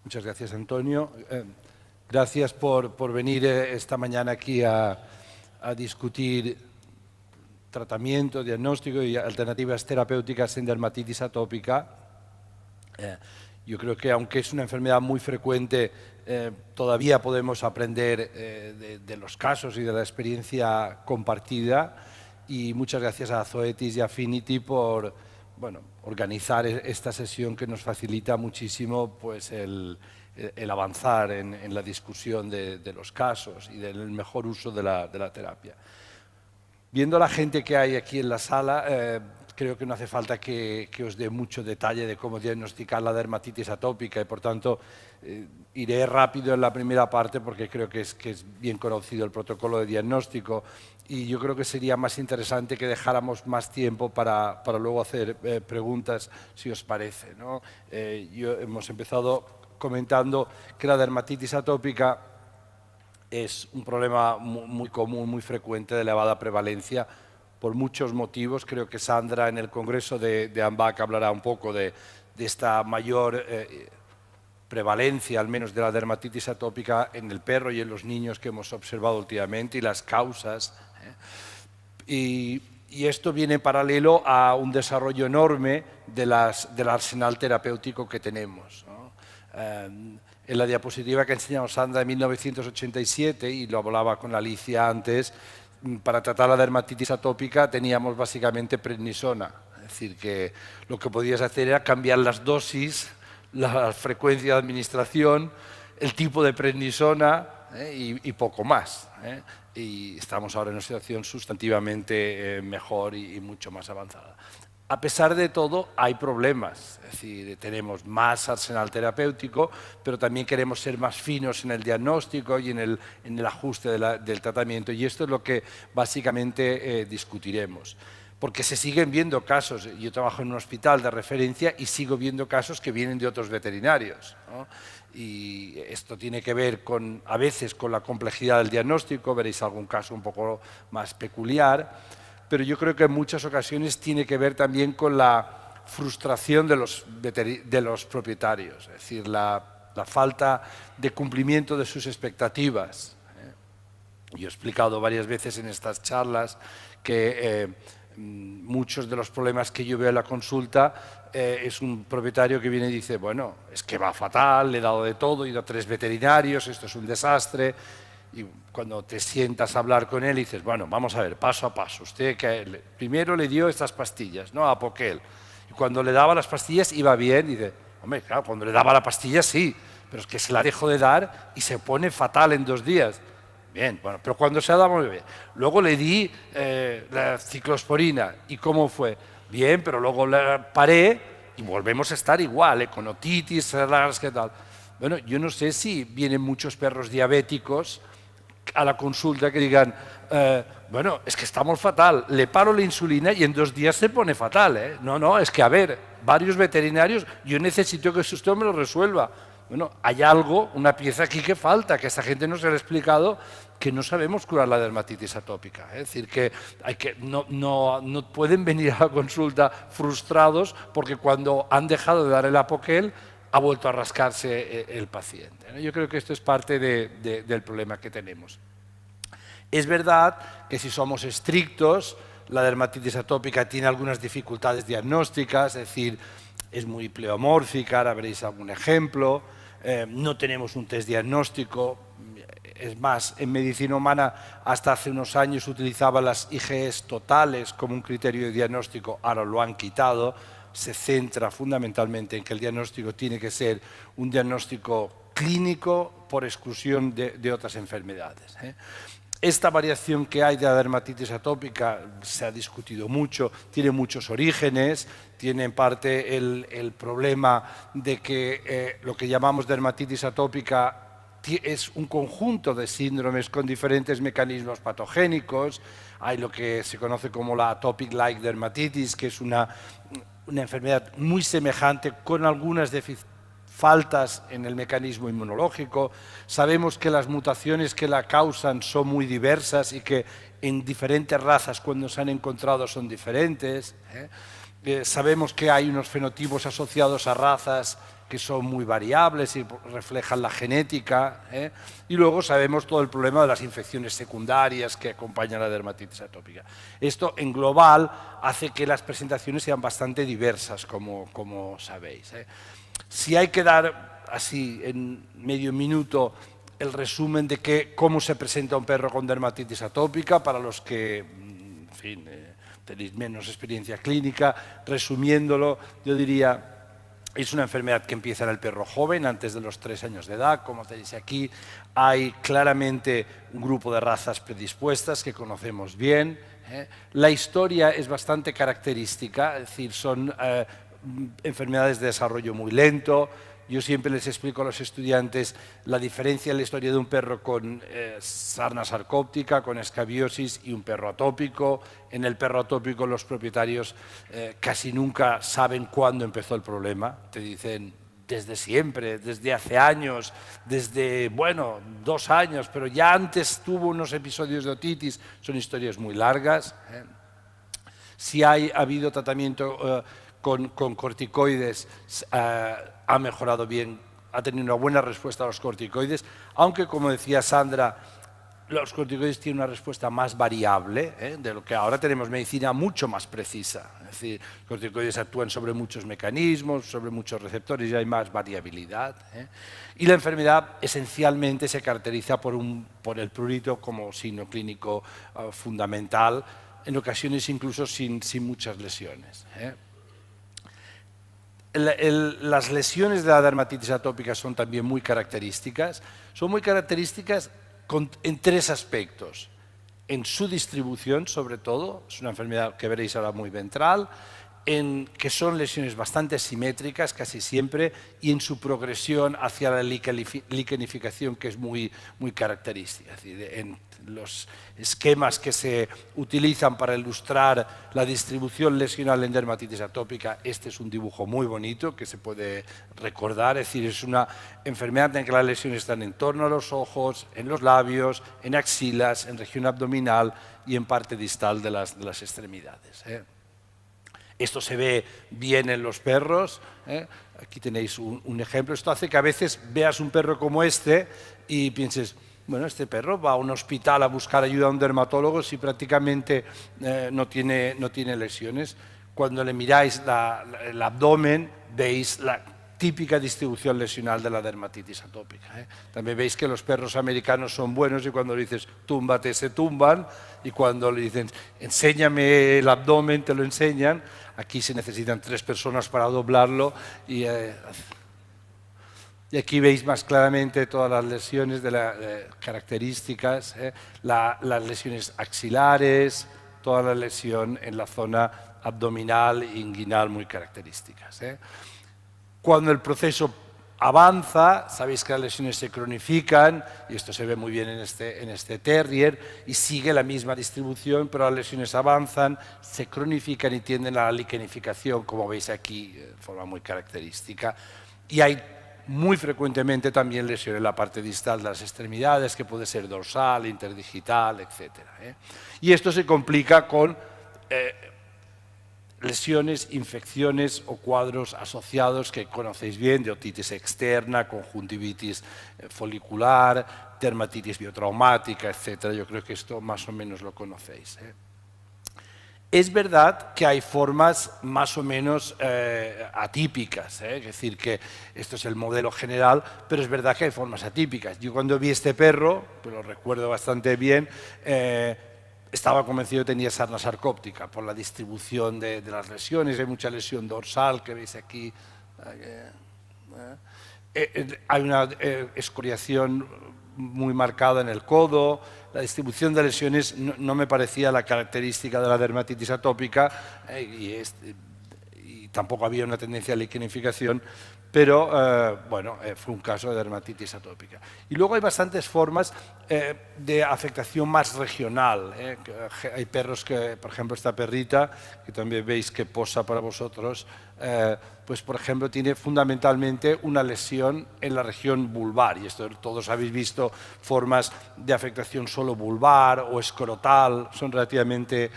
Muchas gracias, Antonio. Gracias por venir esta mañana aquí a discutir tratamiento, diagnóstico y alternativas terapéuticas en dermatitis atópica. Yo creo que aunque es una enfermedad muy frecuente, todavía podemos aprender de los casos y de la experiencia compartida. Y muchas gracias a Zoetis y Affinity por organizar esta sesión que nos facilita muchísimo pues, el avanzar en la discusión de los casos y del mejor uso de la terapia. Viendo la gente que hay aquí en la sala, creo que no hace falta que os dé mucho detalle de cómo diagnosticar la dermatitis atópica y, por tanto, iré rápido en la primera parte porque creo que es bien conocido el protocolo de diagnóstico y yo creo que sería más interesante que dejáramos más tiempo para luego hacer preguntas, si os parece, ¿no? Hemos empezado comentando que la dermatitis atópica es un problema muy común, muy frecuente, de elevada prevalencia, por muchos motivos. Creo que Sandra en el congreso de AMBAC hablará un poco de esta mayor prevalencia, al menos de la dermatitis atópica en el perro y en los niños que hemos observado últimamente y las causas. Y esto viene paralelo a un desarrollo enorme del arsenal terapéutico que tenemos, ¿no? En la diapositiva que enseñamos Sandra en 1987, y lo hablaba con Alicia antes, para tratar la dermatitis atópica teníamos básicamente prednisona. Es decir, que lo que podías hacer era cambiar las dosis, la frecuencia de administración, el tipo de prednisona y poco más. Y estamos ahora en una situación sustantivamente mejor y mucho más avanzada. A pesar de todo, hay problemas, es decir, tenemos más arsenal terapéutico, pero también queremos ser más finos en el diagnóstico y en el ajuste del tratamiento, y esto es lo que básicamente discutiremos. Porque se siguen viendo casos, yo trabajo en un hospital de referencia y sigo viendo casos que vienen de otros veterinarios, ¿no? Y esto tiene que ver a veces con la complejidad del diagnóstico, veréis algún caso un poco más peculiar, pero yo creo que en muchas ocasiones tiene que ver también con la frustración de los propietarios, es decir, la falta de cumplimiento de sus expectativas. Yo he explicado varias veces en estas charlas que muchos de los problemas que yo veo en la consulta es un propietario que viene y dice, bueno, es que va fatal, le he dado de todo, he ido a 3 veterinarios, esto es un desastre. Y cuando te sientas a hablar con él dices, bueno, vamos a ver, paso a paso. Usted primero le dio estas pastillas, ¿no? Apoquel. Y cuando le daba las pastillas iba bien, y dice, hombre, claro, cuando le daba la pastilla sí, pero es que se la dejó de dar y se pone fatal en 2 días. Bien, bueno, pero cuando se ha dado muy bien. Luego le di la ciclosporina, ¿y cómo fue? Bien, pero luego la paré y volvemos a estar igual, con otitis, ¿qué tal? Bueno, yo no sé si vienen muchos perros diabéticos a la consulta que digan, bueno, es que estamos fatal, le paro la insulina y en 2 días se pone fatal, No, es que a ver, varios veterinarios, yo necesito que usted me lo resuelva. Bueno, hay algo, una pieza aquí que falta, que a esta gente no se le ha explicado, que no sabemos curar la dermatitis atópica. Es decir, que no pueden venir a la consulta frustrados porque cuando han dejado de dar el Apoquel ha vuelto a rascarse el paciente, ¿no? Yo creo que esto es parte del problema que tenemos. Es verdad que si somos estrictos, la dermatitis atópica tiene algunas dificultades diagnósticas, es decir, es muy pleomórfica, ahora veréis algún ejemplo, no tenemos un test diagnóstico. Es más, en medicina humana hasta hace unos años utilizaban las IgEs totales como un criterio de diagnóstico, ahora lo han quitado. Se centra fundamentalmente en que el diagnóstico tiene que ser un diagnóstico clínico por exclusión de otras enfermedades. Esta variación que hay de la dermatitis atópica se ha discutido mucho, tiene muchos orígenes, tiene en parte el problema de que lo que llamamos dermatitis atópica es un conjunto de síndromes con diferentes mecanismos patogénicos. Hay lo que se conoce como la atopic-like dermatitis, que es una enfermedad muy semejante con algunas faltas en el mecanismo inmunológico. Sabemos que las mutaciones que la causan son muy diversas y que en diferentes razas cuando se han encontrado son diferentes. Sabemos que hay unos fenotipos asociados a razas que son muy variables y reflejan la genética, y luego sabemos todo el problema de las infecciones secundarias que acompañan a la dermatitis atópica. Esto en global hace que las presentaciones sean bastante diversas, como sabéis. Si hay que dar así en medio minuto el resumen de cómo se presenta un perro con dermatitis atópica, para los que, en fin, tenéis menos experiencia clínica, resumiéndolo, yo diría, es una enfermedad que empieza en el perro joven, antes de los 3 años de edad, como tenéis aquí. Hay claramente un grupo de razas predispuestas que conocemos bien. La historia es bastante característica, es decir, son enfermedades de desarrollo muy lento. Yo siempre les explico a los estudiantes la diferencia en la historia de un perro con sarna sarcóptica, con escabiosis, y un perro atópico. En el perro atópico los propietarios casi nunca saben cuándo empezó el problema. Te dicen desde siempre, desde hace años, desde, bueno, 2 años, pero ya antes tuvo unos episodios de otitis. Son historias muy largas. Si ha habido tratamiento con corticoides, ha mejorado bien, ha tenido una buena respuesta a los corticoides, aunque, como decía Sandra, los corticoides tienen una respuesta más variable, de lo que ahora tenemos medicina mucho más precisa. Es decir, los corticoides actúan sobre muchos mecanismos, sobre muchos receptores, y hay más variabilidad. Y la enfermedad esencialmente se caracteriza por el prurito como signo clínico fundamental, en ocasiones incluso sin muchas lesiones. Las lesiones de la dermatitis atópica son también muy características. Son muy características en 3 aspectos. En su distribución, sobre todo, es una enfermedad que veréis ahora muy ventral, en que son lesiones bastante simétricas casi siempre, y en su progresión hacia la liquenificación, que es muy característica. Es decir, en los esquemas que se utilizan para ilustrar la distribución lesional en dermatitis atópica, este es un dibujo muy bonito que se puede recordar. Es decir, es una enfermedad en que las lesiones están en torno a los ojos, en los labios, en axilas, en región abdominal y en parte distal de las extremidades. Esto se ve bien en los perros. Aquí tenéis un ejemplo. Esto hace que a veces veas un perro como este y pienses, bueno, este perro va a un hospital a buscar ayuda a un dermatólogo si prácticamente no tiene lesiones. Cuando le miráis el abdomen, veis la típica distribución lesional de la dermatitis atópica. También veis que los perros americanos son buenos, y cuando le dices túmbate, se tumban, y cuando le dicen enséñame el abdomen, te lo enseñan. Aquí se necesitan 3 personas para doblarlo, y aquí veis más claramente todas las lesiones de las características, las lesiones axilares, toda la lesión en la zona abdominal e inguinal muy características. Cuando el proceso avanza, sabéis que las lesiones se cronifican, y esto se ve muy bien en este terrier, y sigue la misma distribución, pero las lesiones avanzan, se cronifican y tienden a la liquenificación, como veis aquí, de forma muy característica. Y hay muy frecuentemente también lesiones en la parte distal de las extremidades, que puede ser dorsal, interdigital, etc. Y esto se complica con lesiones, infecciones o cuadros asociados que conocéis bien, de otitis externa, conjuntivitis folicular, dermatitis biotraumática, etc. Yo creo que esto más o menos lo conocéis. Es verdad que hay formas más o menos atípicas, es decir, que esto es el modelo general, pero es verdad que hay formas atípicas. Yo cuando vi este perro, pues lo recuerdo bastante bien, estaba convencido que tenía sarna sarcóptica por la distribución de las lesiones. Hay mucha lesión dorsal que veis aquí. Hay una escoriación muy marcada en el codo. La distribución de lesiones no me parecía la característica de la dermatitis atópica, y tampoco había una tendencia a la liquenificación, pero bueno, fue un caso de dermatitis atópica. Y luego hay bastantes formas de afectación más regional. Hay perros que, por ejemplo, esta perrita, que también veis que posa para vosotros, pues por ejemplo tiene fundamentalmente una lesión en la región vulvar, y esto todos habéis visto formas de afectación solo vulvar o escrotal, son relativamente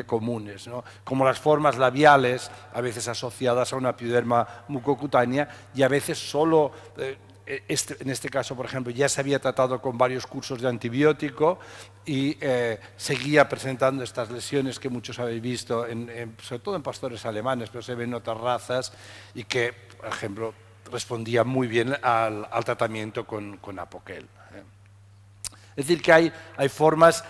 comunes, ¿no? Como las formas labiales, a veces asociadas a una pioderma mucocutánea, y a veces solo en este caso, por ejemplo, ya se había tratado con varios cursos de antibiótico y seguía presentando estas lesiones que muchos habéis visto, sobre todo en pastores alemanes, pero se ven en otras razas, y que, por ejemplo, respondían muy bien al tratamiento con Apoquel. Es decir, que hay formas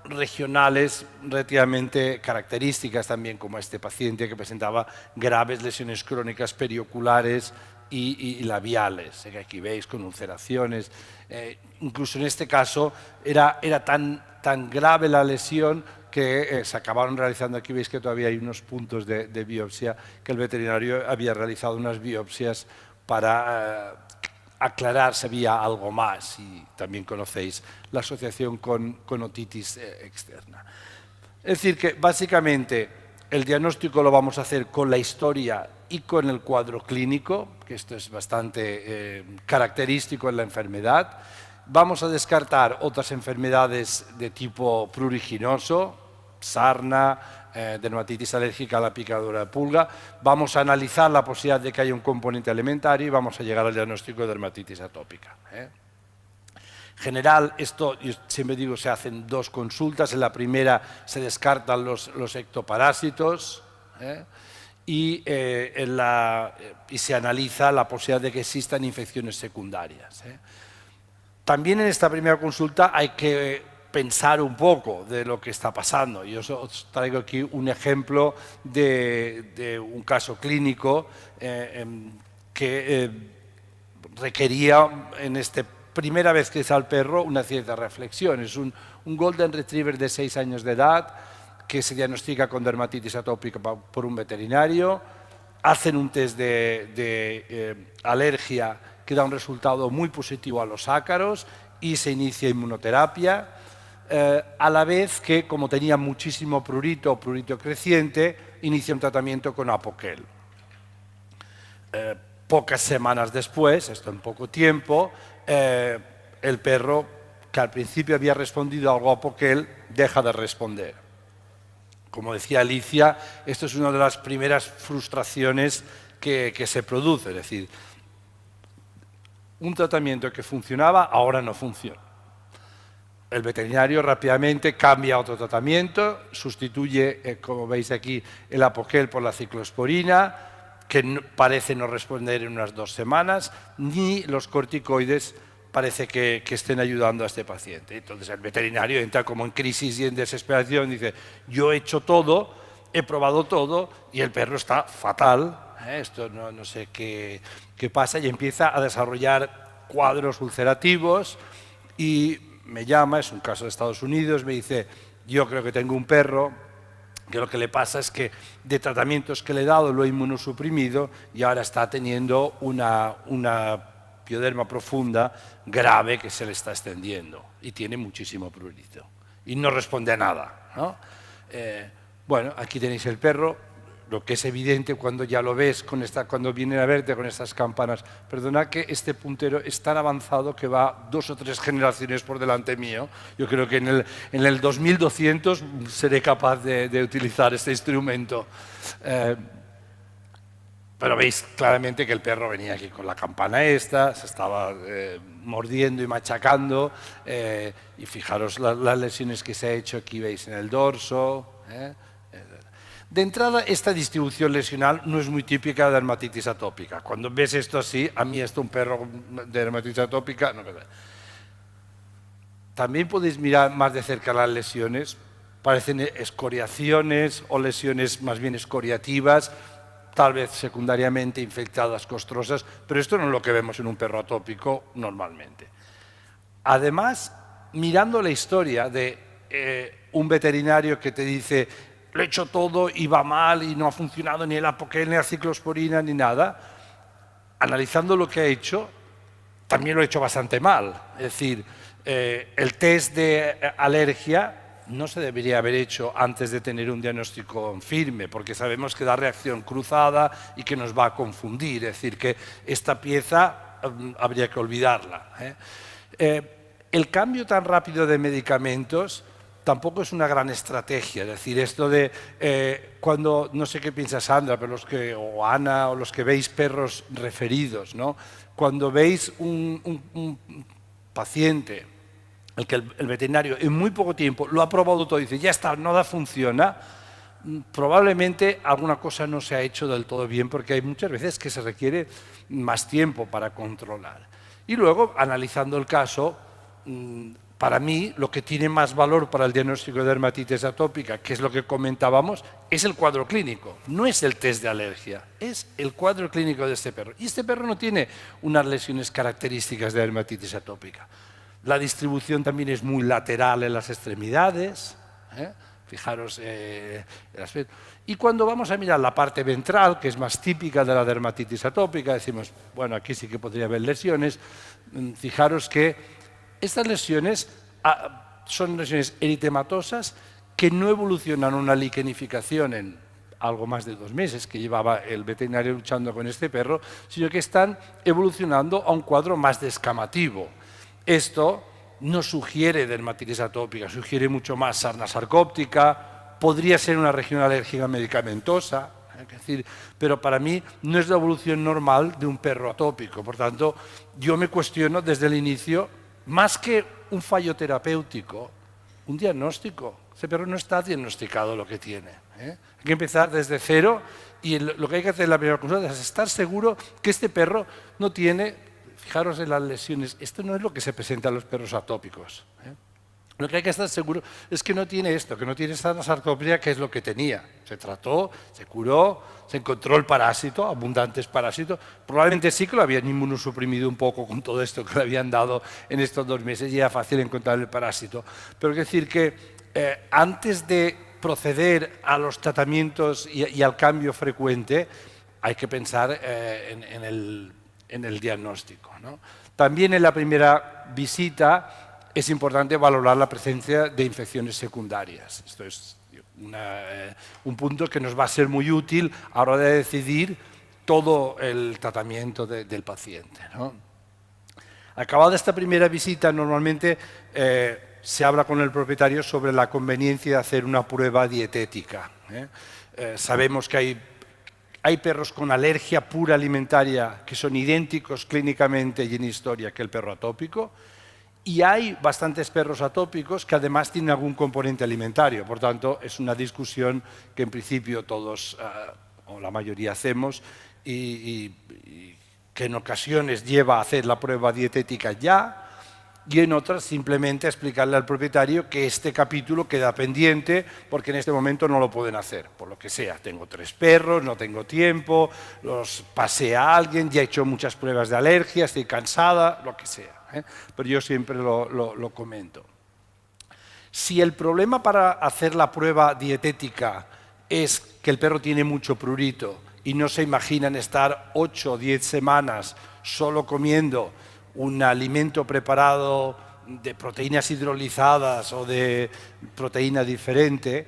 regionales relativamente características también, como este paciente que presentaba graves lesiones crónicas perioculares y labiales, que aquí veis con ulceraciones. Incluso en este caso era tan grave la lesión que se acabaron realizando, aquí veis que todavía hay unos puntos de biopsia, que el veterinario había realizado unas biopsias para aclarar si había algo más, y también conocéis la asociación con otitis externa. Es decir, que básicamente el diagnóstico lo vamos a hacer con la historia y con el cuadro clínico, que esto es bastante característico en la enfermedad. Vamos a descartar otras enfermedades de tipo pruriginoso, sarna, dermatitis alérgica a la picadura de pulga. Vamos a analizar la posibilidad de que haya un componente alimentario y vamos a llegar al diagnóstico de dermatitis atópica. En general, esto, yo siempre digo, se hacen 2 consultas. En la primera se descartan los ectoparásitos y se analiza la posibilidad de que existan infecciones secundarias. También en esta primera consulta hay que pensar un poco de lo que está pasando. Yo os traigo aquí un ejemplo de un caso clínico que requería en esta primera vez que sale el perro una cierta reflexión. Es un Golden Retriever de 6 años de edad que se diagnostica con dermatitis atópica por un veterinario, hacen un test de alergia que da un resultado muy positivo a los ácaros y se inicia inmunoterapia, a la vez que, como tenía muchísimo prurito creciente, inicia un tratamiento con Apoquel. Pocas semanas después, esto en poco tiempo, el perro, que al principio había respondido algo a Apoquel, deja de responder. Como decía Alicia, esto es una de las primeras frustraciones que se produce, es decir, un tratamiento que funcionaba ahora no funciona. El veterinario rápidamente cambia a otro tratamiento, sustituye, como veis aquí, el Apoquel por la ciclosporina, que parece no responder en unas 2 semanas, ni los corticoides parece que estén ayudando a este paciente. Entonces el veterinario entra como en crisis y en desesperación, dice, yo he hecho todo, he probado todo y el perro está fatal, esto no sé qué pasa, y empieza a desarrollar cuadros ulcerativos y me llama, es un caso de Estados Unidos, me dice, yo creo que tengo un perro que lo que le pasa es que de tratamientos que le he dado lo he inmunosuprimido y ahora está teniendo una pioderma profunda grave que se le está extendiendo y tiene muchísimo prurito y no responde a nada, ¿no? Bueno, aquí tenéis el perro. Lo que es evidente cuando ya lo ves, cuando vienen a verte con estas campanas, perdona que este puntero es tan avanzado que va 2 o 3 generaciones por delante mío. Yo creo que en el 2200 seré capaz de utilizar este instrumento. Pero veis claramente que el perro venía aquí con la campana esta, se estaba mordiendo y machacando, y fijaros las lesiones que se ha hecho aquí, veis en el dorso. De entrada, esta distribución lesional no es muy típica de dermatitis atópica. Cuando ves esto así, a mí esto un perro de dermatitis atópica... No. También podéis mirar más de cerca las lesiones, parecen escoriaciones o lesiones más bien escoriativas, tal vez secundariamente infectadas, costrosas, pero esto no es lo que vemos en un perro atópico normalmente. Además, mirando la historia de un veterinario que te dice lo he hecho todo y va mal y no ha funcionado ni el Apoquel, ni la ciclosporina, ni nada, analizando lo que ha hecho, también lo ha hecho bastante mal. Es decir, el test de alergia no se debería haber hecho antes de tener un diagnóstico firme, porque sabemos que da reacción cruzada y que nos va a confundir, es decir, que esta pieza habría que olvidarla. El cambio tan rápido de medicamentos tampoco es una gran estrategia, es decir, esto de cuando, no sé qué piensa Sandra, pero o Ana, o los que veis perros referidos, ¿no? Cuando veis un paciente, el que el veterinario en muy poco tiempo lo ha probado todo y dice, ya está, nada funciona, probablemente alguna cosa no se ha hecho del todo bien, porque hay muchas veces que se requiere más tiempo para controlar. Y luego, analizando el caso, para mí, lo que tiene más valor para el diagnóstico de dermatitis atópica, que es lo que comentábamos, es el cuadro clínico, no es el test de alergia, es el cuadro clínico de este perro. Y este perro no tiene unas lesiones características de dermatitis atópica. La distribución también es muy lateral en las extremidades, fijaros el aspecto. Y cuando vamos a mirar la parte ventral, que es más típica de la dermatitis atópica, decimos, bueno, aquí sí que podría haber lesiones, fijaros que estas lesiones son lesiones eritematosas que no evolucionan a una liquenificación en algo más de 2 meses, que llevaba el veterinario luchando con este perro, sino que están evolucionando a un cuadro más descamativo. Esto no sugiere dermatitis atópica, sugiere mucho más sarna sarcóptica, podría ser una región alérgica medicamentosa, es decir, pero para mí no es la evolución normal de un perro atópico. Por tanto, yo me cuestiono desde el inicio, más que un fallo terapéutico, un diagnóstico. Ese perro no está diagnosticado lo que tiene. Hay que empezar desde cero y lo que hay que hacer en la primera consulta es estar seguro que este perro no tiene, fijaros en las lesiones, esto no es lo que se presenta en los perros atópicos. Lo que hay que estar seguro es que no tiene esto, que no tiene esta sarcopenia, que es lo que tenía. Se trató, se curó, se encontró el parásito, abundantes parásitos. Probablemente sí que lo habían inmunosuprimido un poco con todo esto que le habían dado en estos 2 meses y era fácil encontrar el parásito. Pero es decir que antes de proceder a los tratamientos y al cambio frecuente, hay que pensar en el diagnóstico, ¿no? También en la primera visita es importante valorar la presencia de infecciones secundarias. Esto es un punto que nos va a ser muy útil a la hora de decidir todo el tratamiento del paciente, ¿no? Acabada esta primera visita, normalmente se habla con el propietario sobre la conveniencia de hacer una prueba dietética. Sabemos que hay perros con alergia pura alimentaria que son idénticos clínicamente y en historia que el perro atópico, y hay bastantes perros atópicos que además tienen algún componente alimentario. Por tanto, es una discusión que en principio todos, o la mayoría, hacemos y que en ocasiones lleva a hacer la prueba dietética ya, y en otras simplemente explicarle al propietario que este capítulo queda pendiente porque en este momento no lo pueden hacer, por lo que sea. Tengo 3 perros, no tengo tiempo, los pasé a alguien, ya he hecho muchas pruebas de alergia, estoy cansada, lo que sea. Pero yo siempre lo comento. Si el problema para hacer la prueba dietética es que el perro tiene mucho prurito y no se imaginan estar 8 o 10 semanas solo comiendo un alimento preparado de proteínas hidrolizadas o de proteína diferente,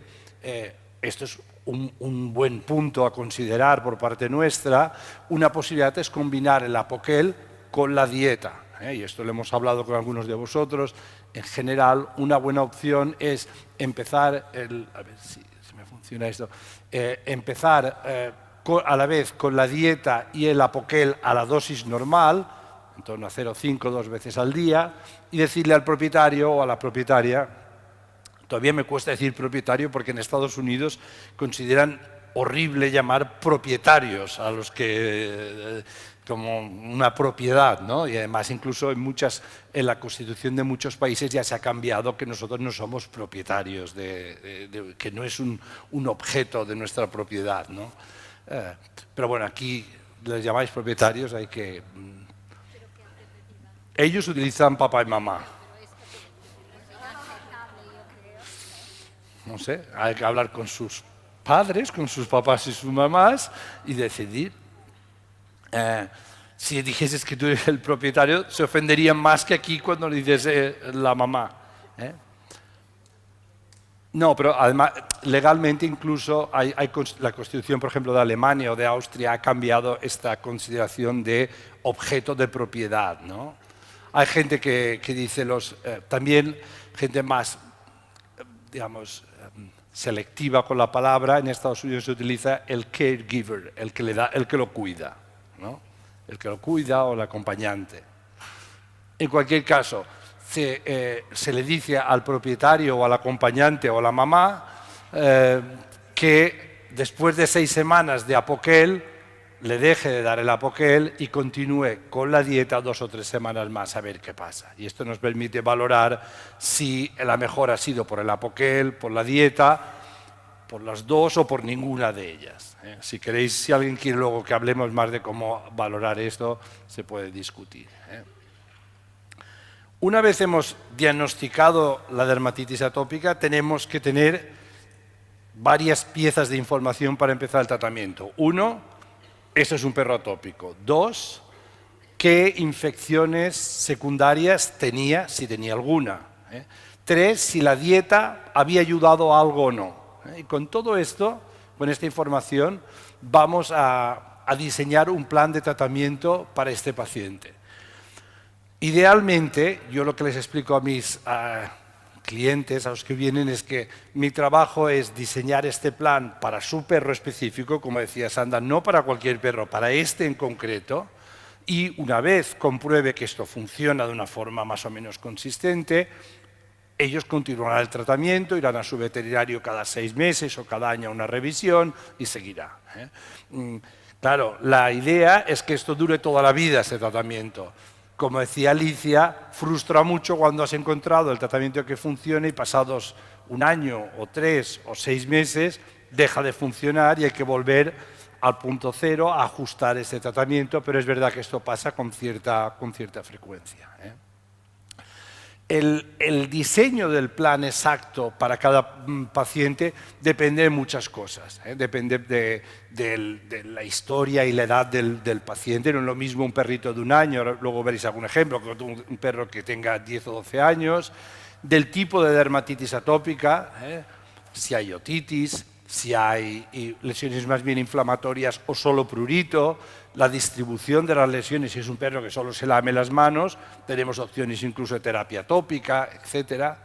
esto es un buen punto a considerar por parte nuestra. Una posibilidad es combinar el apoquel con la dieta. Y esto lo hemos hablado con algunos de vosotros. En general, una buena opción es empezar, a ver si me funciona esto, empezar a la vez con la dieta y el apoquel a la dosis normal, en torno a 0,5 2 veces al día, y decirle al propietario o a la propietaria, todavía me cuesta decir propietario porque en Estados Unidos consideran horrible llamar propietarios a los que como una propiedad, ¿no? Y además incluso en la Constitución de muchos países ya se ha cambiado que nosotros no somos propietarios, que no es un objeto de nuestra propiedad, ¿no? Pero bueno, aquí les llamáis propietarios, hay que... Ellos utilizan papá y mamá. No sé, hay que hablar con sus padres, con sus papás y sus mamás y decidir. Si dijeses que tú eres el propietario, se ofenderían más que aquí cuando le dices la mamá. No, pero además, legalmente incluso la Constitución, por ejemplo, de Alemania o de Austria ha cambiado esta consideración de objeto de propiedad, ¿no? Hay gente que dice también gente más, digamos, selectiva con la palabra. En Estados Unidos se utiliza el caregiver, el que lo cuida, ¿no? El que lo cuida o el acompañante. En cualquier caso, se le dice al propietario o al acompañante o a la mamá que después de 6 semanas de apoquel le deje de dar el apoquel y continúe con la dieta 2 o 3 semanas más a ver qué pasa. Y esto nos permite valorar si la mejora ha sido por el apoquel, por la dieta, por las dos o por ninguna de ellas. Si queréis, si alguien quiere luego que hablemos más de cómo valorar esto, se puede discutir. Una vez hemos diagnosticado la dermatitis atópica, tenemos que tener varias piezas de información para empezar el tratamiento. 1, esto es un perro atópico. 2, qué infecciones secundarias tenía, si tenía alguna. 3, si la dieta había ayudado a algo o no. Y con todo esto, con esta información, vamos a diseñar un plan de tratamiento para este paciente. Idealmente, yo lo que les explico a mis clientes, a los que vienen, es que mi trabajo es diseñar este plan para su perro específico, como decía Sandra, no para cualquier perro, para este en concreto, y una vez compruebe que esto funciona de una forma más o menos consistente, ellos continuarán el tratamiento, irán a su veterinario cada 6 meses o cada año a una revisión y seguirá. Claro, la idea es que esto dure toda la vida, este tratamiento. Como decía Alicia, frustra mucho cuando has encontrado el tratamiento que funciona y pasados 1 año o 3 o 6 meses deja de funcionar y hay que volver al punto cero a ajustar este tratamiento, pero es verdad que esto pasa con cierta frecuencia. El diseño del plan exacto para cada paciente depende de muchas cosas. Depende de la historia y la edad del paciente. No es lo mismo un perrito de 1 año, luego veréis algún ejemplo, un perro que tenga 10 o 12 años, del tipo de dermatitis atópica, si hay otitis, si hay lesiones más bien inflamatorias o solo prurito, la distribución de las lesiones. Si es un perro que solo se lame las manos, tenemos opciones incluso de terapia tópica, etc.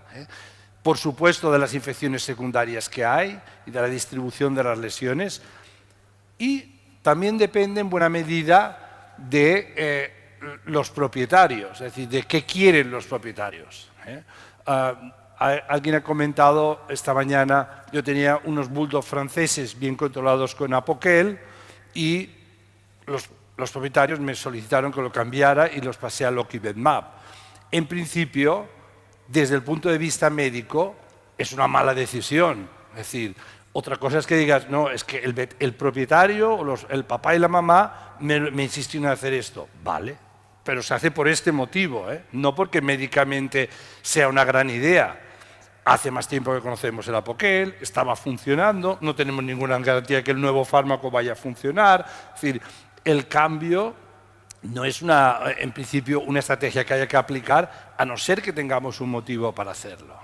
Por supuesto, de las infecciones secundarias que hay y de la distribución de las lesiones. Y también depende en buena medida de los propietarios, es decir, de qué quieren los propietarios. Alguien ha comentado esta mañana, yo tenía unos bulldogs franceses bien controlados con apoquel y los propietarios me solicitaron que lo cambiara y los pasé a Lockheed-Map. En principio, desde el punto de vista médico, es una mala decisión. Es decir, otra cosa es que digas, no, es que el propietario, o el papá y la mamá me insistieron en hacer esto. Vale, pero se hace por este motivo, no porque médicamente sea una gran idea. Hace más tiempo que conocemos el apoquel, estaba funcionando, no tenemos ninguna garantía de que el nuevo fármaco vaya a funcionar. Es decir, el cambio no es en principio una estrategia que haya que aplicar, a no ser que tengamos un motivo para hacerlo.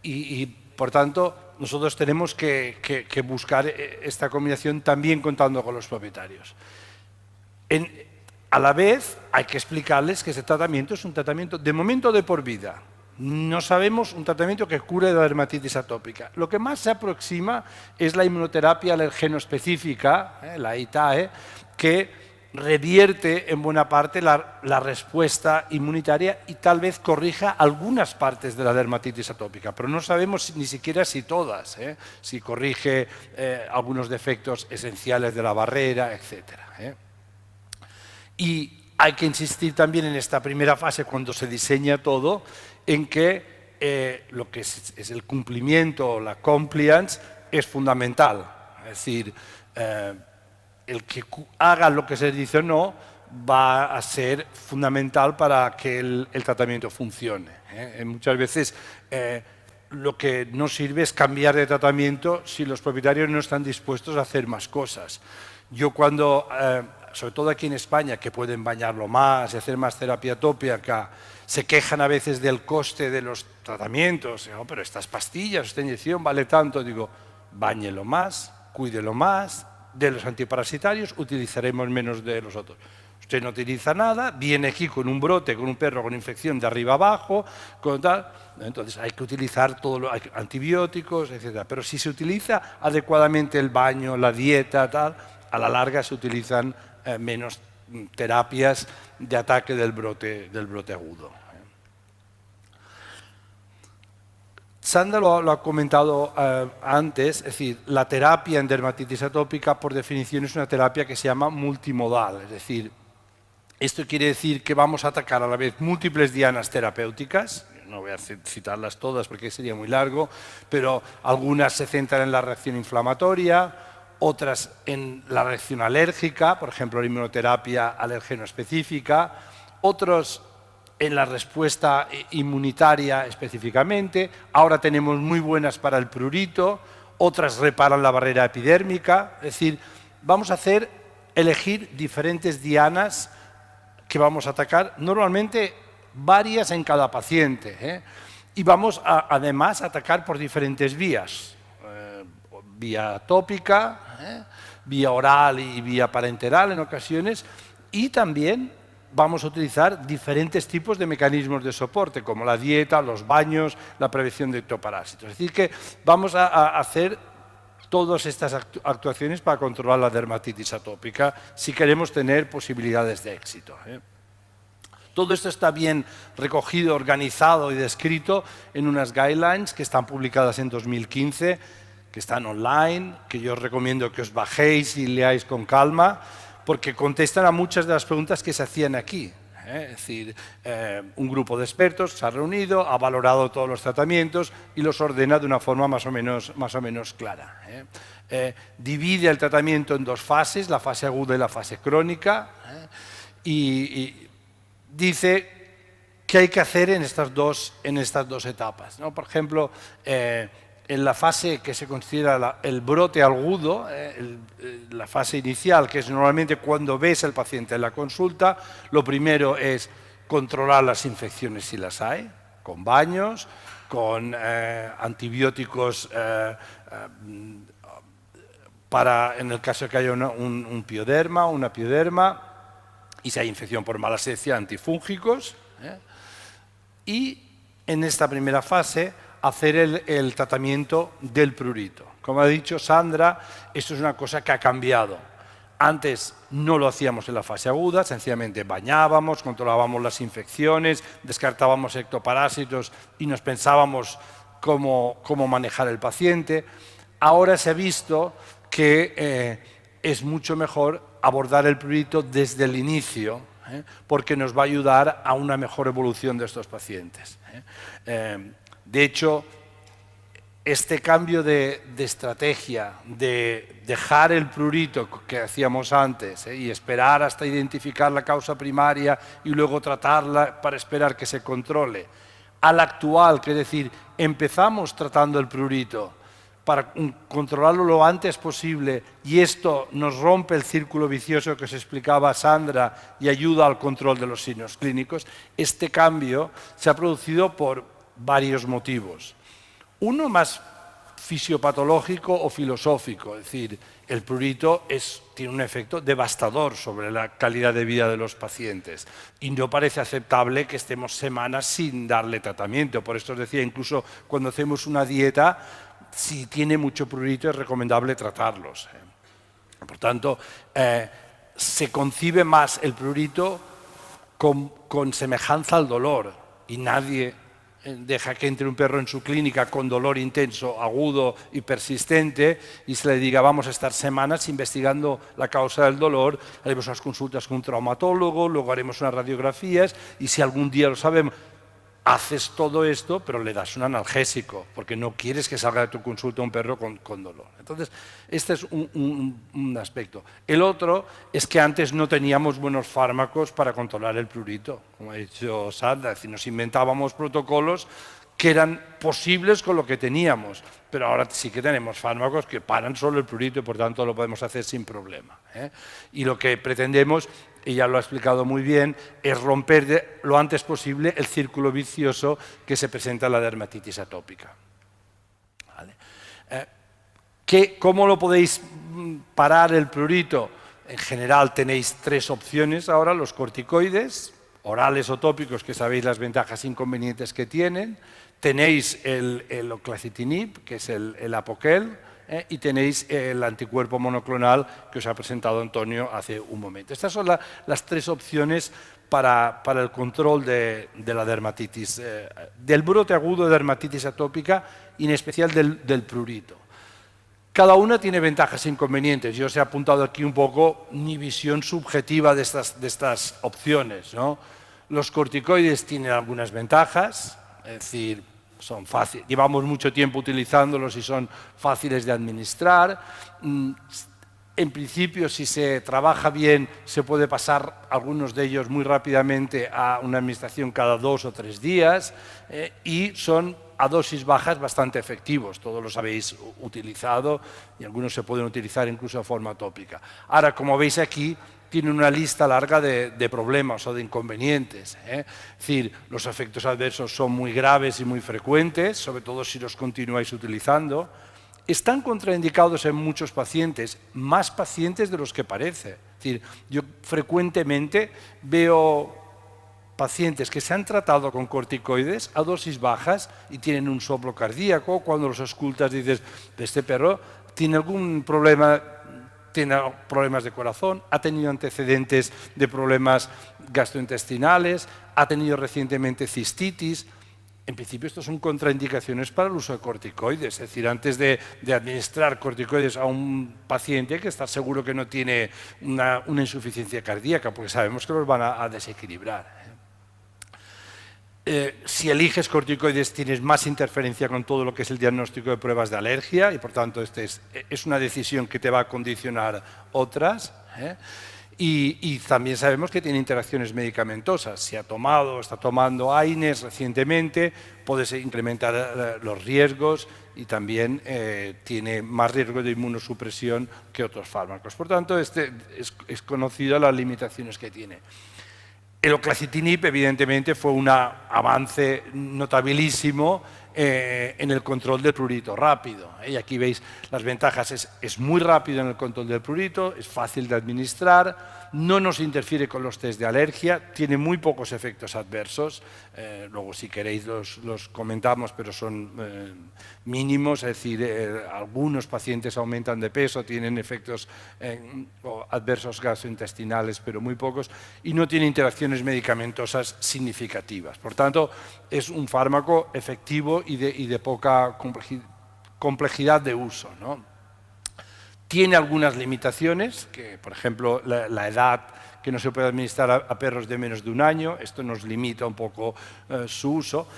Y por tanto, nosotros tenemos que buscar esta combinación también contando con los propietarios. A la vez, hay que explicarles que este tratamiento es un tratamiento de momento de por vida. No sabemos un tratamiento que cure la dermatitis atópica. Lo que más se aproxima es la inmunoterapia alergeno-específica, la ITAE, que revierte en buena parte la respuesta inmunitaria y tal vez corrija algunas partes de la dermatitis atópica, pero no sabemos ni siquiera si todas, si corrige algunos defectos esenciales de la barrera, etc. Y hay que insistir también en esta primera fase, cuando se diseña todo, en que lo que es el cumplimiento, la compliance, es fundamental. Es decir, el que haga lo que se dice o no va a ser fundamental para que el tratamiento funcione. Muchas veces lo que no sirve es cambiar de tratamiento si los propietarios no están dispuestos a hacer más cosas. Yo cuando, sobre todo aquí en España, que pueden bañarlo más y hacer más terapia tópica, Se quejan a veces del coste de los tratamientos. Oh, pero estas pastillas, esta inyección vale tanto. Digo, báñelo más, cuídelo más. De los antiparasitarios utilizaremos menos de los otros. Usted no utiliza nada, viene aquí con un brote, con un perro con infección de arriba abajo, con tal. Entonces hay que utilizar todos los antibióticos, etc. Pero si se utiliza adecuadamente el baño, la dieta, tal, a la larga se utilizan menos terapias de ataque del brote agudo. Sandra lo ha comentado antes, es decir, la terapia en dermatitis atópica por definición es una terapia que se llama multimodal, es decir, esto quiere decir que vamos a atacar a la vez múltiples dianas terapéuticas, no voy a citarlas todas porque sería muy largo, pero algunas se centran en la reacción inflamatoria, otras en la reacción alérgica, por ejemplo, la inmunoterapia alérgeno específica, otros en la respuesta inmunitaria específicamente, ahora tenemos muy buenas para el prurito, otras reparan la barrera epidérmica, es decir, vamos a elegir diferentes dianas que vamos a atacar, normalmente varias en cada paciente, y vamos además a atacar por diferentes vías, vía tópica, vía oral y vía parenteral en ocasiones, y también vamos a utilizar diferentes tipos de mecanismos de soporte, como la dieta, los baños, la prevención de ectoparásitos. Es decir, que vamos a hacer todas estas actuaciones para controlar la dermatitis atópica si queremos tener posibilidades de éxito. Todo esto está bien recogido, organizado y descrito en unas guidelines que están publicadas en 2015, que están online, que yo os recomiendo que os bajéis y leáis con calma, porque contestan a muchas de las preguntas que se hacían aquí. Es decir, un grupo de expertos se ha reunido, ha valorado todos los tratamientos y los ordena de una forma más o menos clara. Divide el tratamiento en dos fases, la fase aguda y la fase crónica, y dice qué hay que hacer en estas dos etapas, ¿no? Por ejemplo, en la fase que se considera el brote agudo, la fase inicial, que es normalmente cuando ves al paciente en la consulta, lo primero es controlar las infecciones si las hay, con baños, con antibióticos para, en el caso de que haya un pioderma, una pioderma, y si hay infección por malacesia, antifúngicos. Y en esta primera fase, hacer el tratamiento del prurito. Como ha dicho Sandra, esto es una cosa que ha cambiado. Antes no lo hacíamos en la fase aguda, sencillamente bañábamos, controlábamos las infecciones, descartábamos ectoparásitos y nos pensábamos cómo manejar el paciente. Ahora se ha visto que es mucho mejor abordar el prurito desde el inicio, porque nos va a ayudar a una mejor evolución de estos pacientes. De hecho, este cambio de estrategia, de dejar el prurito que hacíamos antes y esperar hasta identificar la causa primaria y luego tratarla para esperar que se controle, al actual, que es decir, empezamos tratando el prurito para controlarlo lo antes posible y esto nos rompe el círculo vicioso que os explicaba Sandra y ayuda al control de los signos clínicos, este cambio se ha producido por varios motivos. Uno más fisiopatológico o filosófico, es decir, el prurito tiene un efecto devastador sobre la calidad de vida de los pacientes y no parece aceptable que estemos semanas sin darle tratamiento. Por esto os decía, incluso cuando hacemos una dieta, si tiene mucho prurito es recomendable tratarlos. Por tanto, se concibe más el prurito con semejanza al dolor y nadie deja que entre un perro en su clínica con dolor intenso, agudo y persistente y se le diga vamos a estar semanas investigando la causa del dolor, haremos unas consultas con un traumatólogo, luego haremos unas radiografías y si algún día lo sabemos, haces todo esto pero le das un analgésico porque no quieres que salga de tu consulta un perro con dolor. Entonces, este es un aspecto. El otro es que antes no teníamos buenos fármacos para controlar el prurito, como ha dicho Sandra, es decir, nos inventábamos protocolos que eran posibles con lo que teníamos, pero ahora sí que tenemos fármacos que paran solo el prurito y por tanto lo podemos hacer sin problema. Y lo que pretendemos ella lo ha explicado muy bien, es romper lo antes posible el círculo vicioso que se presenta en la dermatitis atópica. ¿Vale? ¿Cómo lo podéis parar el prurito? En general tenéis 3 opciones ahora, los corticoides, orales o tópicos, que sabéis las ventajas e inconvenientes que tienen. Tenéis el oclacitinib, que es el Apoquel, y tenéis el anticuerpo monoclonal que os ha presentado Antonio hace un momento. Estas son las 3 opciones para el control de la dermatitis, del brote agudo de dermatitis atópica y en especial del prurito. Cada una tiene ventajas e inconvenientes. Yo os he apuntado aquí un poco mi visión subjetiva de estas opciones, ¿no? Los corticoides tienen algunas ventajas, es decir, son fáciles, llevamos mucho tiempo utilizándolos y son fáciles de administrar. En principio, si se trabaja bien, se puede pasar algunos de ellos muy rápidamente a una administración cada 2 o 3 días y son a dosis bajas bastante efectivos. Todos los habéis utilizado y algunos se pueden utilizar incluso de forma tópica. Ahora, como veis aquí, tienen una lista larga de problemas o de inconvenientes. Es decir, los efectos adversos son muy graves y muy frecuentes, sobre todo si los continuáis utilizando. Están contraindicados en muchos pacientes, más pacientes de los que parece. Es decir, yo frecuentemente veo pacientes que se han tratado con corticoides a dosis bajas y tienen un soplo cardíaco. Cuando los auscultas dices, este perro tiene algún problema, tiene problemas de corazón, ha tenido antecedentes de problemas gastrointestinales, ha tenido recientemente cistitis. En principio, estos son contraindicaciones para el uso de corticoides. Es decir, antes de administrar corticoides a un paciente, hay que estar seguro que no tiene una insuficiencia cardíaca, porque sabemos que los van a desequilibrar. Si eliges corticoides tienes más interferencia con todo lo que es el diagnóstico de pruebas de alergia y por tanto es una decisión que te va a condicionar otras. Y también sabemos que tiene interacciones medicamentosas. Si ha tomado o está tomando AINES recientemente, puedes incrementar los riesgos y también tiene más riesgo de inmunosupresión que otros fármacos. Por tanto, es conocido las limitaciones que tiene. El oclacitinib, evidentemente, fue un avance notabilísimo en el control del prurito rápido. Y aquí veis las ventajas, es muy rápido en el control del prurito, es fácil de administrar, no nos interfiere con los test de alergia, tiene muy pocos efectos adversos, luego si queréis los comentamos, pero son mínimos, es decir, algunos pacientes aumentan de peso, tienen efectos adversos gastrointestinales, pero muy pocos, y no tiene interacciones medicamentosas significativas. Por tanto, es un fármaco efectivo y de poca complejidad de uso, ¿no? Tiene algunas limitaciones, que por ejemplo la edad, que no se puede administrar a perros de menos de 1 año, esto nos limita un poco su uso.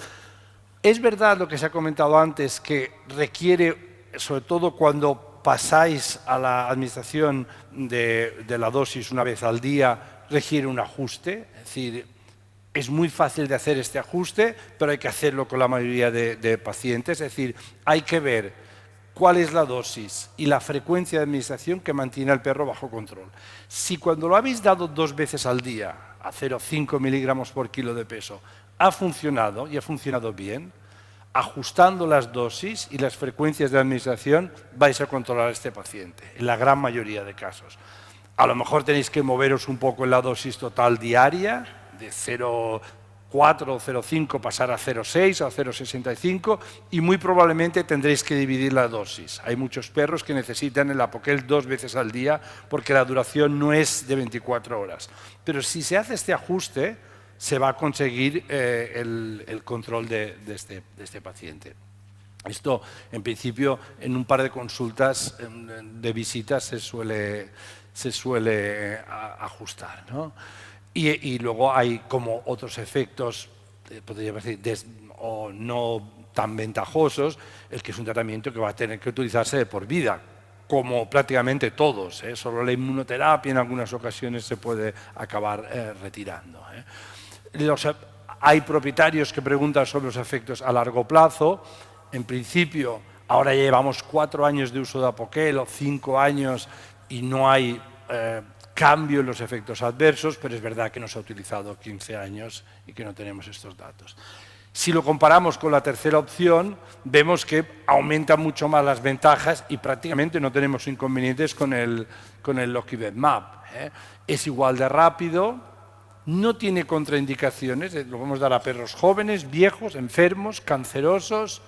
Es verdad lo que se ha comentado antes, que requiere, sobre todo cuando pasáis a la administración de la dosis una vez al día, requiere un ajuste, es decir, es muy fácil de hacer este ajuste, pero hay que hacerlo con la mayoría de pacientes, es decir, hay que ver cuál es la dosis y la frecuencia de administración que mantiene al perro bajo control. Si cuando lo habéis dado 2 veces al día, a 0,5 miligramos por kilo de peso, ha funcionado y ha funcionado bien, ajustando las dosis y las frecuencias de administración vais a controlar a este paciente, en la gran mayoría de casos. A lo mejor tenéis que moveros un poco en la dosis total diaria, de 0,4 o 0,5 pasar a 0,6 o a 0,65 y muy probablemente tendréis que dividir la dosis. Hay muchos perros que necesitan el Apoquel 2 veces al día porque la duración no es de 24 horas. Pero si se hace este ajuste, se va a conseguir el control de este paciente. Esto, en principio, en un par de consultas de visitas se suele ajustar, ¿no? Y luego hay como otros efectos, podríamos decir, o no tan ventajosos, el que es un tratamiento que va a tener que utilizarse de por vida, como prácticamente todos, ¿eh? Solo la inmunoterapia en algunas ocasiones se puede acabar retirando, ¿eh? Hay propietarios que preguntan sobre los efectos a largo plazo. En principio, ahora ya llevamos 4 años de uso de Apoquel o 5 años y no hay cambio en los efectos adversos, pero es verdad que nos ha utilizado 15 años y que no tenemos estos datos. Si lo comparamos con la tercera opción, vemos que aumentan mucho más las ventajas y prácticamente no tenemos inconvenientes con el Lockheed-Map. Es igual de rápido, no tiene contraindicaciones, lo podemos dar a perros jóvenes, viejos, enfermos, cancerosos,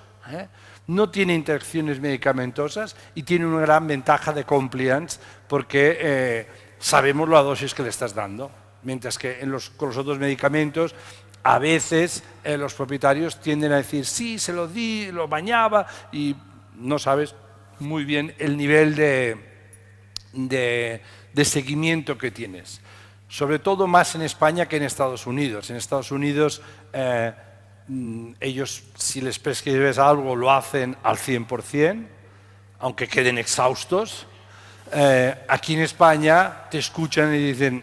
no tiene interacciones medicamentosas y tiene una gran ventaja de compliance porque sabemos la dosis que le estás dando, mientras que con los otros medicamentos a veces los propietarios tienden a decir sí, se lo di, lo bañaba y no sabes muy bien el nivel de seguimiento que tienes. Sobre todo más en España que en Estados Unidos. En Estados Unidos ellos, si les prescribes algo, lo hacen al 100%, aunque queden exhaustos. Aquí en España te escuchan y dicen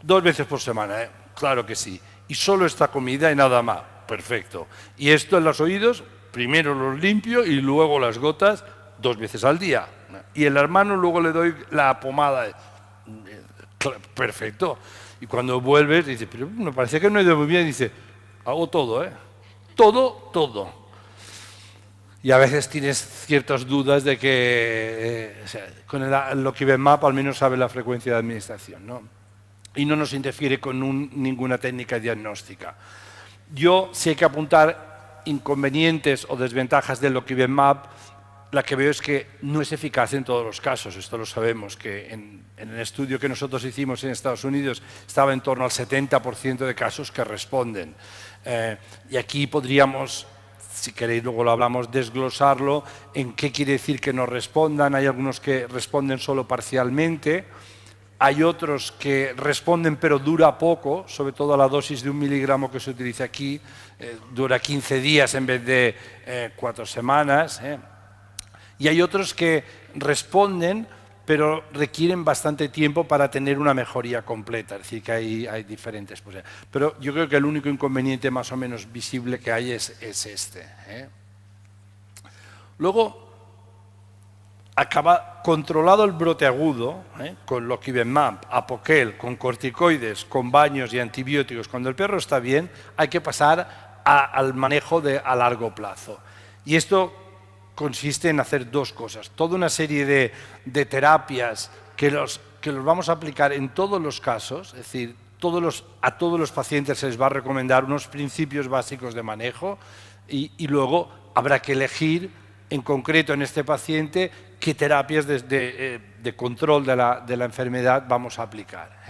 2 veces por semana, claro que sí. Y solo esta comida y nada más. Perfecto. Y esto en los oídos, primero los limpio y luego las gotas 2 veces al día. Y el hermano luego le doy la pomada. Perfecto. Y cuando vuelves, dice, pero me parece que no he ido muy bien. Dice, hago todo, todo. Y a veces tienes ciertas dudas de que con el Lockheed-Map al menos sabe la frecuencia de administración, ¿no? Y no nos interfiere con ninguna técnica diagnóstica. Yo, si hay que apuntar inconvenientes o desventajas del Lockheed-Map, la que veo es que no es eficaz en todos los casos. Esto lo sabemos, que en el estudio que nosotros hicimos en Estados Unidos estaba en torno al 70% de casos que responden. Y aquí podríamos, si queréis luego lo hablamos, desglosarlo en qué quiere decir que no respondan. Hay algunos que responden solo parcialmente. Hay otros que responden pero dura poco, sobre todo a la dosis de 1 miligramo que se utiliza aquí, dura 15 días en vez de 4 semanas. Y hay otros que responden pero requieren bastante tiempo para tener una mejoría completa, es decir, que hay diferentes posibilidades. Pero yo creo que el único inconveniente más o menos visible que hay es este. Luego, acaba controlado el brote agudo, con Lockheed-Map, Apoquel, con corticoides, con baños y antibióticos. Cuando el perro está bien, hay que pasar al manejo a largo plazo. Y esto consiste en hacer 2 cosas. Toda una serie de terapias que los vamos a aplicar en todos los casos, es decir, a todos los pacientes se les va a recomendar unos principios básicos de manejo y luego habrá que elegir en concreto en este paciente qué terapias de control de la enfermedad vamos a aplicar.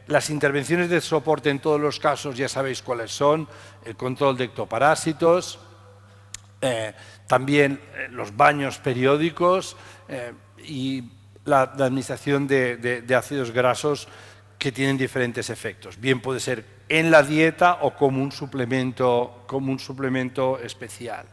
Las intervenciones de soporte en todos los casos ya sabéis cuáles son: el control de ectoparásitos, también los baños periódicos y la administración de ácidos grasos que tienen diferentes efectos. Bien puede ser en la dieta o como un suplemento especial.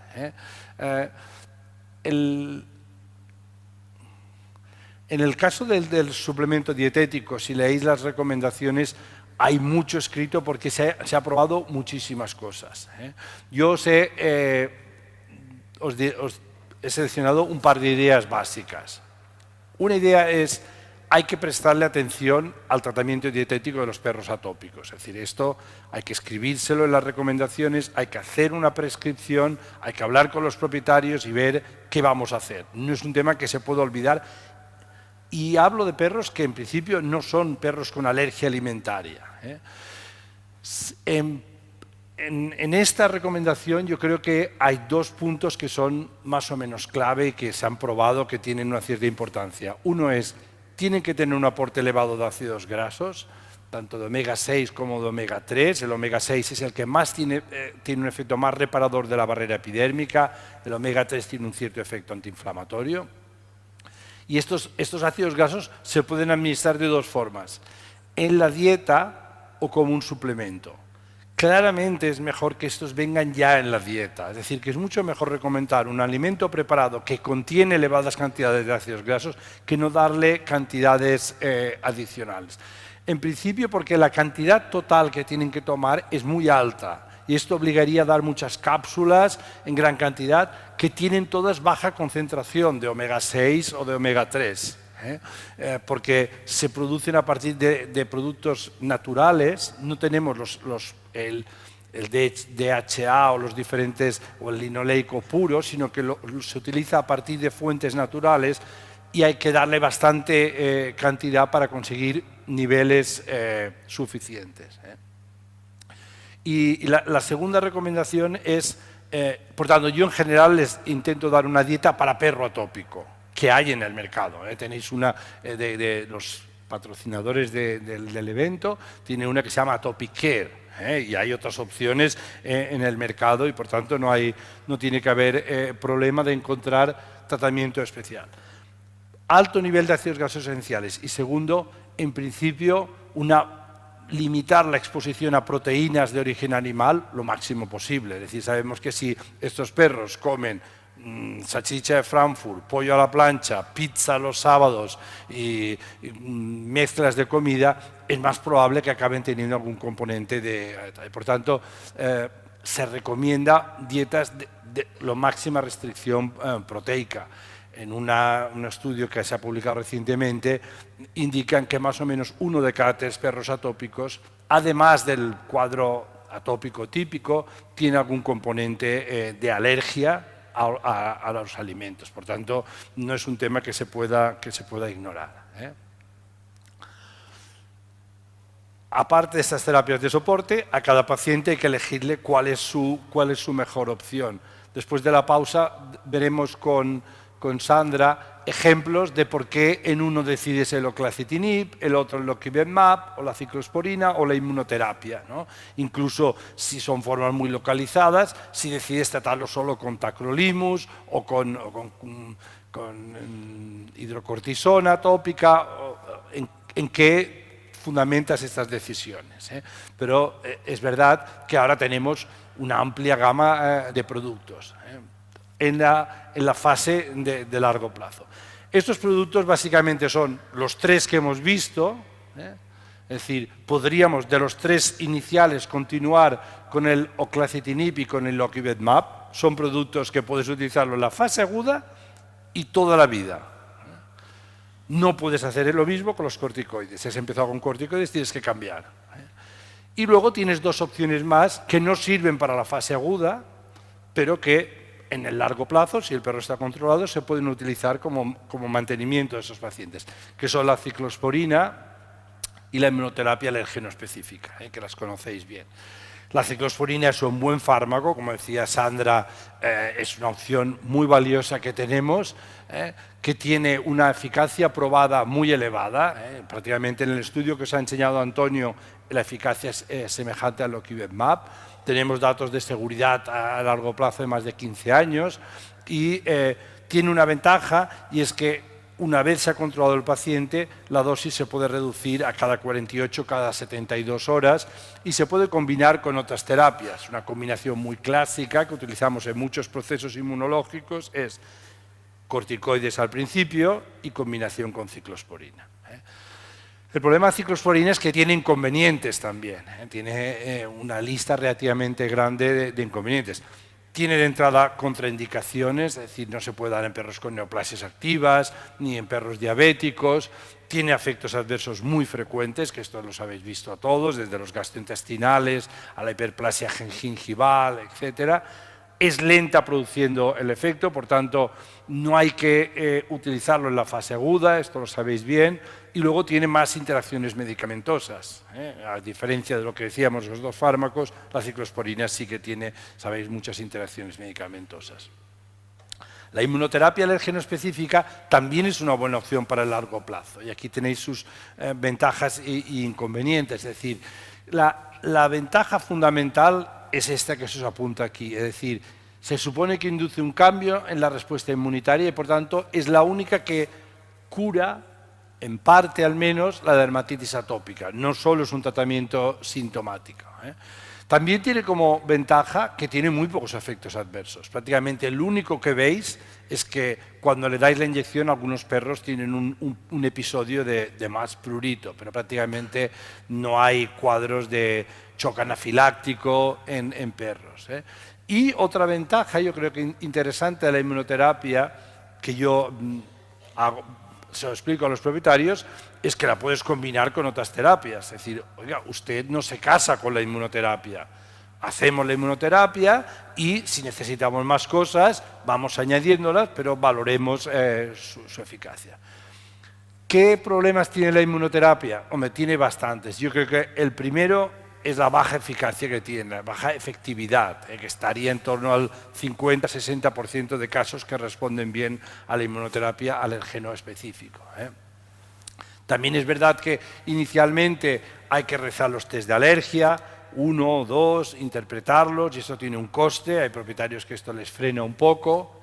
En el caso del suplemento dietético, si leéis las recomendaciones, hay mucho escrito porque se ha probado muchísimas cosas. Yo os he seleccionado un par de ideas básicas. Una idea es: hay que prestarle atención al tratamiento dietético de los perros atópicos. Es decir, esto hay que escribírselo en las recomendaciones, hay que hacer una prescripción, hay que hablar con los propietarios y ver qué vamos a hacer. No es un tema que se pueda olvidar. Y hablo de perros que en principio no son perros con alergia alimentaria. En esta recomendación yo creo que hay 2 puntos que son más o menos clave y que se han probado que tienen una cierta importancia. Uno es: tienen que tener un aporte elevado de ácidos grasos, tanto de omega 6 como de omega 3. El omega 6 es el que más tiene un efecto más reparador de la barrera epidérmica, el omega 3 tiene un cierto efecto antiinflamatorio. Y estos ácidos grasos se pueden administrar de 2 formas: en la dieta o como un suplemento. Claramente es mejor que estos vengan ya en la dieta, es decir, que es mucho mejor recomendar un alimento preparado que contiene elevadas cantidades de ácidos grasos que no darle cantidades adicionales. En principio porque la cantidad total que tienen que tomar es muy alta y esto obligaría a dar muchas cápsulas en gran cantidad que tienen todas baja concentración de omega 6 o de omega 3. porque se producen a partir de productos naturales, no tenemos el DHA o los diferentes, o el linoleico puro, sino que se utiliza a partir de fuentes naturales y hay que darle bastante cantidad para conseguir niveles suficientes. Y la segunda recomendación es, por tanto, yo en general les intento dar una dieta para perro atópico, que hay en el mercado. Tenéis una de los patrocinadores del evento, tiene una que se llama Atopic Care. Y hay otras opciones en el mercado y por tanto no tiene que haber problema de encontrar tratamiento especial. Alto nivel de ácidos grasos esenciales y segundo, en principio, limitar la exposición a proteínas de origen animal lo máximo posible. Es decir, sabemos que si estos perros comen salchicha de Frankfurt, pollo a la plancha, pizza los sábados y mezclas de comida, es más probable que acaben teniendo algún componente de... Por tanto, se recomienda dietas de la máxima restricción proteica. En un estudio que se ha publicado recientemente, indican que más o menos 1 de cada 3 perros atópicos, además del cuadro atópico típico, tiene algún componente de alergia a los alimentos. Por tanto, no es un tema que se pueda ignorar. Aparte de estas terapias de soporte, a cada paciente hay que elegirle cuál es su mejor opción. Después de la pausa veremos con Sandra ejemplos de por qué en uno decides el oclacitinib, el otro el oquivemab, o la ciclosporina o la inmunoterapia, ¿no? Incluso si son formas muy localizadas, si decides tratarlo solo con tacrolimus o con hidrocortisona tópica, en qué fundamentas estas decisiones. Pero es verdad que ahora tenemos una amplia gama de productos en la fase de largo plazo. Estos productos básicamente son los 3 que hemos visto, es decir, podríamos de los 3 iniciales continuar con el oclacitinib y con el oquivemab. Son productos que puedes utilizarlo en la fase aguda y toda la vida. No puedes hacer lo mismo con los corticoides. Si has empezado con corticoides tienes que cambiar. Y luego tienes 2 opciones más que no sirven para la fase aguda, pero que en el largo plazo, si el perro está controlado, se pueden utilizar como mantenimiento de esos pacientes, que son la ciclosporina y la inmunoterapia alérgeno específica, que las conocéis bien. La ciclosporina es un buen fármaco, como decía Sandra, es una opción muy valiosa que tenemos, que tiene una eficacia probada muy elevada. Prácticamente en el estudio que os ha enseñado Antonio, la eficacia es semejante al oquivemab. Tenemos datos de seguridad a largo plazo de más de 15 años y tiene una ventaja, y es que una vez se ha controlado el paciente, la dosis se puede reducir a cada 48, cada 72 horas y se puede combinar con otras terapias. Una combinación muy clásica que utilizamos en muchos procesos inmunológicos es corticoides al principio y combinación con ciclosporina. El problema de ciclosporina es que tiene inconvenientes también, tiene una lista relativamente grande de inconvenientes. Tiene de entrada contraindicaciones, es decir, no se puede dar en perros con neoplasias activas, ni en perros diabéticos. Tiene efectos adversos muy frecuentes, que esto los habéis visto a todos, desde los gastrointestinales a la hiperplasia gingival, etc. Es lenta produciendo el efecto, por tanto, no hay que utilizarlo en la fase aguda, esto lo sabéis bien, y luego tiene más interacciones medicamentosas. A diferencia de lo que decíamos los 2 fármacos, la ciclosporina sí que tiene, sabéis, muchas interacciones medicamentosas. La inmunoterapia alérgeno específica también es una buena opción para el largo plazo, y aquí tenéis sus ventajas e inconvenientes. Es decir, la ventaja fundamental es esta que se os apunta aquí, es decir, se supone que induce un cambio en la respuesta inmunitaria y por tanto es la única que cura, en parte al menos, la dermatitis atópica, no solo es un tratamiento sintomático. También tiene como ventaja que tiene muy pocos efectos adversos. Prácticamente el único que veis es que cuando le dais la inyección algunos perros tienen un episodio de más prurito, pero prácticamente no hay cuadros de shock anafiláctico en perros. Y otra ventaja, yo creo que interesante de la inmunoterapia, que yo se lo explico a los propietarios, es que la puedes combinar con otras terapias. Es decir, oiga, usted no se casa con la inmunoterapia. Hacemos la inmunoterapia y si necesitamos más cosas, vamos añadiéndolas, pero valoremos su eficacia. ¿Qué problemas tiene la inmunoterapia? Hombre, tiene bastantes. Yo creo que el primero es la baja eficacia que tiene, la baja efectividad, que estaría en torno al 50-60% de casos que responden bien a la inmunoterapia alérgeno específico. También es verdad que inicialmente hay que rezar los test de alergia, 1 o 2, interpretarlos, y eso tiene un coste, hay propietarios que esto les frena un poco.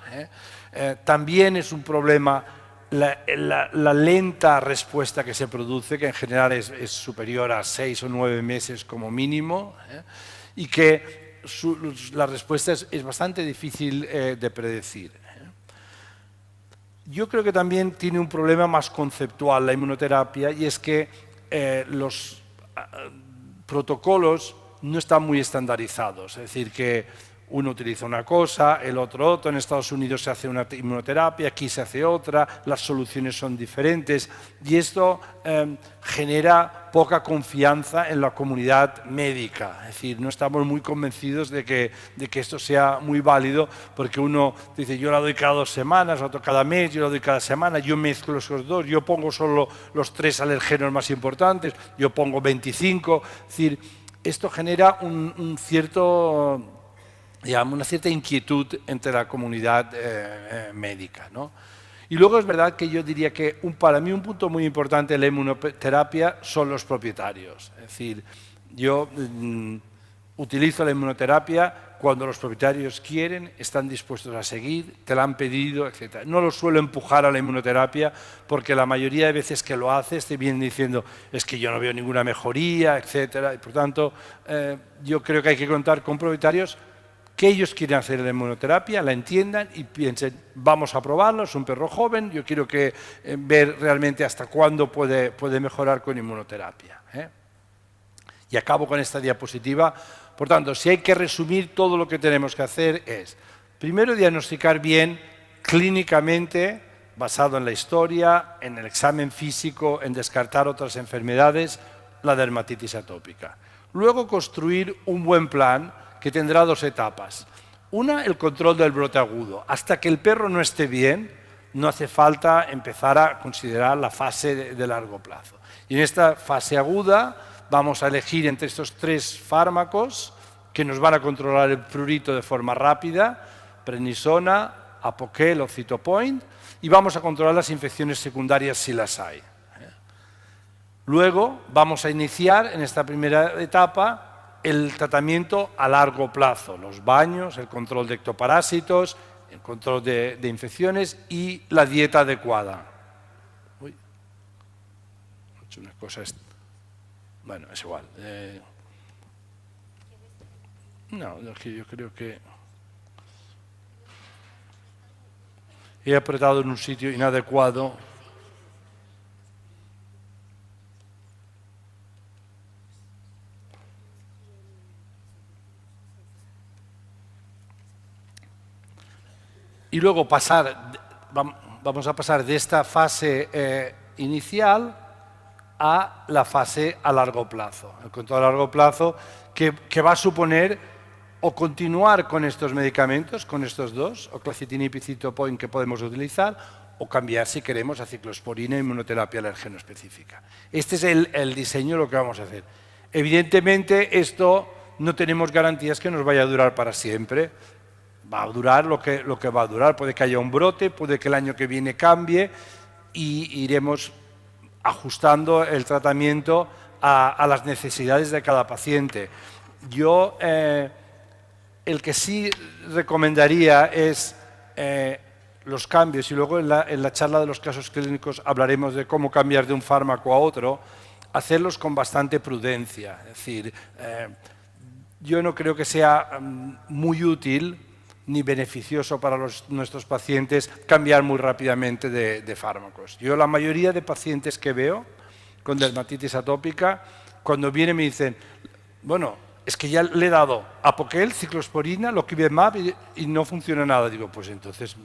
También es un problema la lenta respuesta que se produce, que en general es superior a 6 o 9 meses como mínimo, y que la respuesta es bastante difícil de predecir. Yo creo que también tiene un problema más conceptual la inmunoterapia, y es que los protocolos no están muy estandarizados, es decir, que uno utiliza una cosa, el otro. En Estados Unidos se hace una inmunoterapia, aquí se hace otra, las soluciones son diferentes y esto genera poca confianza en la comunidad médica. Es decir, no estamos muy convencidos de que esto sea muy válido, porque uno dice, yo la doy cada 2 semanas, otro cada mes, yo la doy cada semana, yo mezclo esos dos, yo pongo solo los 3 alergenos más importantes, yo pongo 25. Es decir, esto genera una cierta inquietud entre la comunidad médica, ¿no? Y luego es verdad que yo diría que para mí un punto muy importante de la inmunoterapia son los propietarios. Es decir, yo utilizo la inmunoterapia cuando los propietarios quieren, están dispuestos a seguir, te la han pedido, etc. No los suelo empujar a la inmunoterapia porque la mayoría de veces que lo haces te vienen diciendo es que yo no veo ninguna mejoría, etc. Y por tanto, yo creo que hay que contar con propietarios que ellos quieren hacer la inmunoterapia, la entiendan y piensen, vamos a probarlo, es un perro joven, yo quiero ver realmente hasta cuándo puede mejorar con inmunoterapia. Y acabo con esta diapositiva. Por tanto, si hay que resumir, todo lo que tenemos que hacer es, primero, diagnosticar bien clínicamente, basado en la historia, en el examen físico, en descartar otras enfermedades, la dermatitis atópica. Luego, construir un buen plan que tendrá 2 etapas. Una, el control del brote agudo. Hasta que el perro no esté bien, no hace falta empezar a considerar la fase de largo plazo. Y en esta fase aguda vamos a elegir entre estos 3 fármacos que nos van a controlar el prurito de forma rápida, prednisona, apoquel o Cytopoint, y vamos a controlar las infecciones secundarias si las hay. Luego vamos a iniciar en esta primera etapa el tratamiento a largo plazo, los baños, el control de ectoparásitos, el control de infecciones y la dieta adecuada. Uy, he hecho unas cosas. Bueno, es igual. No, yo creo que he apretado en un sitio inadecuado. Y luego vamos a pasar de esta fase inicial a la fase a largo plazo. El control a largo plazo que va a suponer o continuar con estos medicamentos, con estos 2, o clocitinib y Cytopoint que podemos utilizar, o cambiar si queremos a ciclosporina e inmunoterapia alérgeno específica. Este es el diseño de lo que vamos a hacer. Evidentemente esto no tenemos garantías que nos vaya a durar para siempre. Va a durar lo que va a durar. Puede que haya un brote, puede que el año que viene cambie y iremos ajustando el tratamiento a las necesidades de cada paciente. Yo el que sí recomendaría es los cambios, y luego en la charla de los casos clínicos hablaremos de cómo cambiar de un fármaco a otro, hacerlos con bastante prudencia. Es decir, yo no creo que sea muy útil ni beneficioso para nuestros pacientes cambiar muy rápidamente de fármacos. Yo la mayoría de pacientes que veo con dermatitis atópica, cuando vienen me dicen, bueno, es que ya le he dado apoquel, ciclosporina, loquibemab y no funciona nada. Digo, pues entonces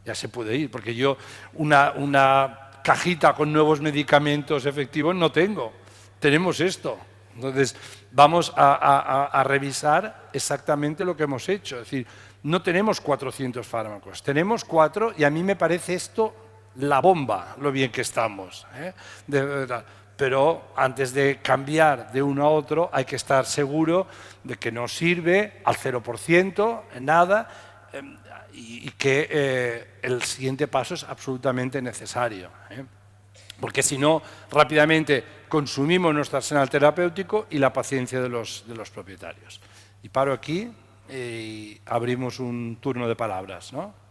ya se puede ir, porque yo una cajita con nuevos medicamentos efectivos no tengo. Tenemos esto. Entonces, vamos a revisar exactamente lo que hemos hecho. Es decir, no tenemos 400 fármacos, tenemos 4 y a mí me parece esto la bomba, lo bien que estamos. Pero antes de cambiar de uno a otro hay que estar seguro de que no sirve al 0%, en nada, y que el siguiente paso es absolutamente necesario. Porque si no, rápidamente consumimos nuestro arsenal terapéutico y la paciencia de los propietarios. Y paro aquí y abrimos un turno de palabras, ¿no?